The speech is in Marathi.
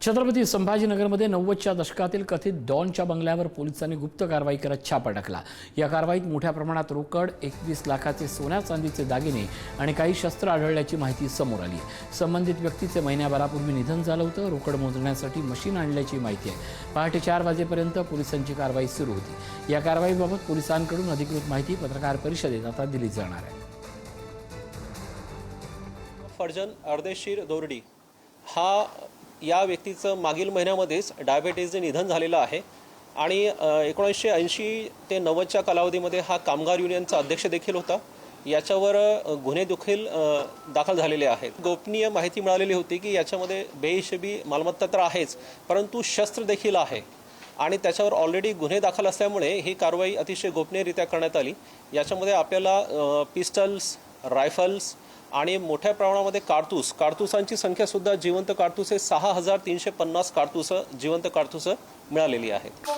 छत्रपती संभाजीनगरमध्ये 90च्या दशकातील कथित डॉनच्या बंगल्यावर पोलिसांनी गुप्त कारवाई करत छापा टाकला। या कारवाईत मोठ्या प्रमाणात रोकड, 21 लाखाचे सोन्या चांदीचे दागिने आणि काही शस्त्र आढळल्याची माहिती समोर आली। संबंधित व्यक्तीचे महिन्याभरापूर्वी निधन झालं होतं। रोकड मोजण्यासाठी मशीन आणल्याची माहिती आहे। पहाटे 4 वाजेपर्यंत पोलिसांची कारवाई सुरू होती। या कारवाईबाबत पोलिसांकडून अधिकृत माहिती पत्रकार परिषदेत आता दिली जाणार आहे। फर्जन अर्देशीर दोरडी हा या व्यक्तीचं मागील महिन्यामध्येच डायबिटीजने निधन झालेलं आहे आणि 1980 ते 90च्या कालावधीमध्ये हा कामगार युनियनचा अध्यक्ष देखील होता। याच्यावर गुन्हे देखील दाखल झालेले आहेत। गोपनीय माहिती मिळालेली होती की याच्यामध्ये बेहिशेबी मालमत्ता तर आहेच, परंतु शस्त्र देखील आहे आणि त्याच्यावर ऑलरेडी गुन्हे दाखल असल्यामुळे ही कारवाई अतिशय गोपनीयरित्या करण्यात आली। याच्यामध्ये आपल्याला पिस्टल्स, रायफल्स आणि मोठ्या प्रमाणामध्ये कारतूसांची संख्या सुद्धा जिवंत कारतूस 6350 कारतूस जिवंत कारतूस मिळालेली आहेत।